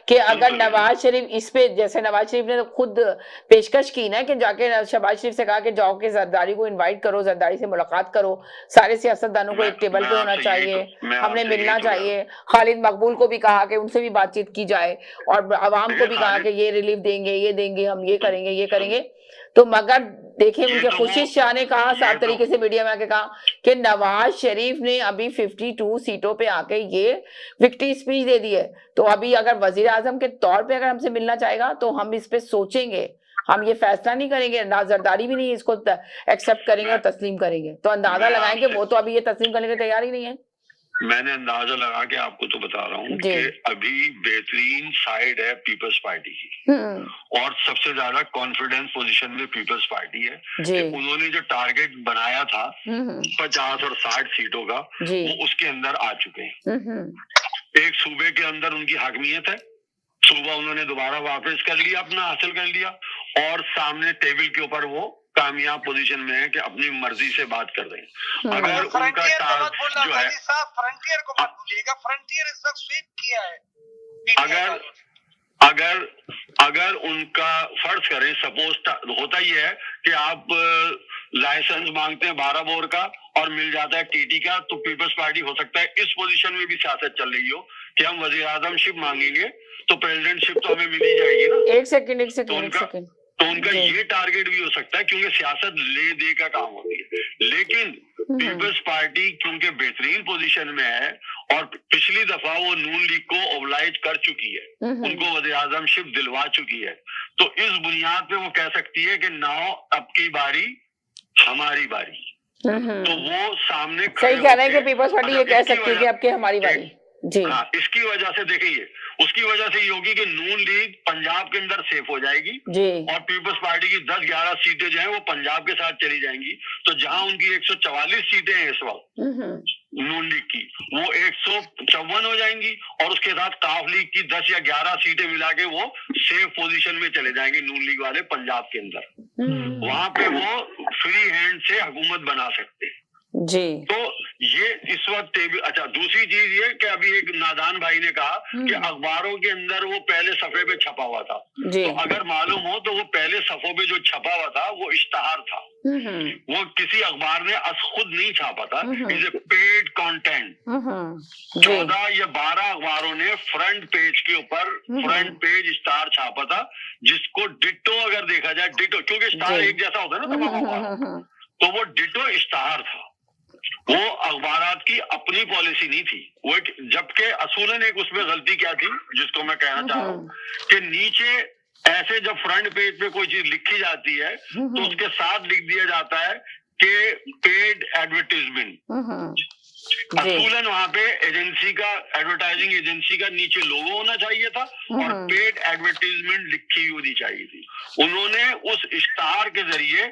कि अगर नवाज शरीफ इस पे, जैसे नवाज शरीफ ने तो खुद पेशकश की ना कि जाके शहबाज शरीफ से कहा कि जाओ के जरदारी को इनवाइट करो, जरदारी से मुलाकात करो, सारे सियासतदानों को एक टेबल पे होना चाहिए, हमने मिलना चाहिए। खालिद मकबूल को भी कहा कि उनसे भी बातचीत की जाए और आवाम को भी कहा कि ये रिलीफ देंगे, ये देंगे, हम ये करेंगे, ये करेंगे। तो मगर देखिए उनके खुर्शीद शाह ने कहा साफ तरीके से मीडिया में आके कहा कि नवाज शरीफ ने अभी 52 सीटों पे आके ये विक्ट्री स्पीच दे दी है, तो अभी अगर वजीर आजम के तौर पे अगर हमसे मिलना चाहेगा तो हम इस पे सोचेंगे, हम ये फैसला नहीं करेंगे, ना जरदारी भी नहीं इसको एक्सेप्ट करेंगे और तस्लीम करेंगे। तो अंदाजा लगाएंगे वो तो अभी ये तस्लीम करने के तैयार ही नहीं है। मैंने अंदाजा लगा के आपको तो बता रहा हूँ कि अभी बेहतरीन साइड है पीपल्स पार्टी की और सबसे ज्यादा कॉन्फिडेंस पोजीशन में पीपल्स पार्टी है कि उन्होंने जो टारगेट बनाया था 50 और 60 सीटों का वो उसके अंदर आ चुके हैं। एक सूबे के अंदर उनकी हाकमियत है, सूबा उन्होंने दोबारा वापस कर लिया, अपना हासिल कर लिया और सामने टेबल के ऊपर वो कामयाब पोजीशन में है कि अपनी मर्जी से बात कर रहे हैं। अगर उनका टारगेट जो है, फ्रंटियर को मत भूलिएगा, फ्रंटियर इस वक्त स्वीप किया है। अगर उनका फर्ज करें, सपोज होता ही है कि आप लाइसेंस मांगते हैं 12 बोर का और मिल जाता है टीटी का, तो पीपल्स पार्टी हो सकता है इस पोजीशन में भी सियासत चल रही हो कि हम वजीर आजमशिप मांगेंगे तो प्रेसिडेंटशिप तो हमें मिल ही जाएगी ना। एक सेकंड तो उनका ये टारगेट भी हो सकता है क्योंकि सियासत ले दे का काम होती है। लेकिन पीपल्स पार्टी क्योंकि बेहतरीन पोजीशन में है और पिछली दफा वो नून लीग को ओबलाइज कर चुकी है, उनको वज़ीर आज़मशिप दिलवा चुकी है, तो इस बुनियाद पे वो कह सकती है कि नाउ अब की बारी हमारी बारी। तो वो सामने सही कह रहे हैं कि पीपल्स पार्टी ये कह सकती है कि अब की हमारी बारी जी। हाँ, इसकी वजह से देखिए, उसकी वजह से ये होगी कि नून लीग पंजाब के अंदर सेफ हो जाएगी जी और पीपल्स पार्टी की 10-11 सीटें जो हैं वो पंजाब के साथ चली जाएंगी। तो जहां उनकी 144 सीटें हैं इस वक्त नून लीग की, वो 154 हो जाएंगी और उसके साथ काफ लीग की 10 या 11 सीटें मिला के वो सेफ पोजीशन में चले जाएंगे नून लीग वाले पंजाब के अंदर। वहां पे वो फ्री हैंड से हुकूमत बना सकते हैं जी। तो ये इस वक्त अच्छा, दूसरी चीज ये कि अभी एक नादान भाई ने कहा कि अखबारों के अंदर वो पहले सफे पे छपा हुआ था, तो अगर मालूम हो तो वो पहले सफों पे जो छपा हुआ था वो इश्तहार था, वो किसी अखबार ने खुद नहीं छापा था, इज ए पेड कंटेंट। 14 या 12 अखबारों ने फ्रंट पेज के ऊपर फ्रंट पेज इश्तहार छापा था, जिसको डिट्टो अगर देखा जाए, डिट्टो, क्योंकि इश्तहार एक जैसा होता है ना तमाम अखबार, तो वो डिट्टो इश्तहार था। वो अखबारात की अपनी पॉलिसी नहीं थी वो, जबकि असूलन एक उसमें गलती क्या थी जिसको मैं कहना चाह रहा हूँ कि नीचे ऐसे जब फ्रंट पेज पे कोई चीज लिखी जाती है तो उसके साथ लिख दिया जाता है कि पेड एडवर्टीजमेंट। असूलन वहां पे एजेंसी का, एडवर्टाइजिंग एजेंसी का नीचे लोगो होना चाहिए था और पेड एडवर्टीजमेंट लिखी होनी चाहिए थी। उन्होंने उस इश्तहार के जरिए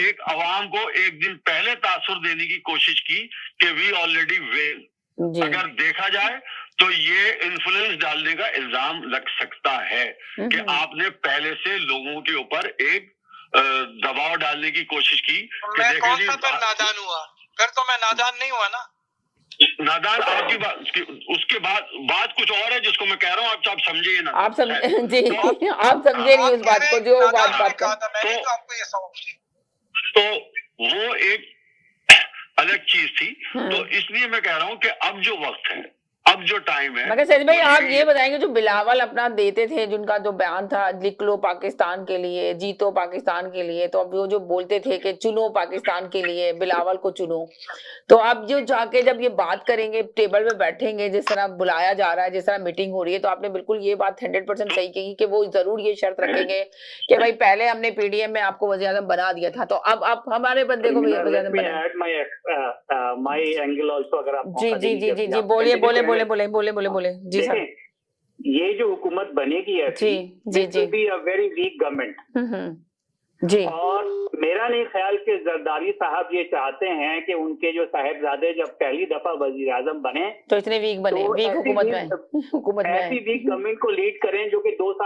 एक अवाम को एक दिन पहले तासुर देने की कोशिश की कि वी ऑलरेडी वेल। अगर देखा जाए तो ये इन्फ्लुएंस डालने का इल्जाम लग सकता है कि आपने पहले से लोगों के ऊपर एक दबाव डालने की कोशिश की। मैं कौन सा तो नादान हुआ, फिर तो मैं नादान नहीं हुआ ना। नादान आपकी बात, उसके बाद बात कुछ और है जिसको मैं कह रहा हूँ, आप समझिए ना, आप समझे जी, आप समझे नहीं उस बात को जो बात कहा था मैंने, तो आपको ये समझ, तो वो एक अलग चीज थी। तो इसलिए मैं कह रहा हूँ कि अब जो वक्त है, अब जो टाइम है, मगर सच भाई आप ये बताएंगे जो बिलावल अपना देते थे, जिनका जो बयान था लिख लो पाकिस्तान के लिए, जीतो पाकिस्तान के लिए, तो अब वो जो बोलते थे कि चुनो पाकिस्तान के लिए, बिलावल को चुनो, तो अब जो जाके जब ये बात करेंगे, टेबल पे बैठेंगे, जिस तरह बुलाया जा रहा है, जिस तरह मीटिंग हो रही है, तो आपने बिल्कुल ये बात 100% सही कही कि वो जरूर ये शर्त रखेंगे कि भाई पहले हमने पीडीएम में आपको वज़ीर आज़म बना दिया था, तो अब आप हमारे बंदे को वज़ीर आज़म जी बोले जी सर। ये जो हुकूमत बनेगी जी be a very weak government जी, और मेरा नहीं ख्याल कि जरदारी साहब ये चाहते हैं कि उनके जो साहिबजादे जब पहली दफा वजीर आजम बने तो इतने वीक बने, वीक हुकूमत में ऐसी वीक गवर्नमेंट को लीड करें जो कि 2 साल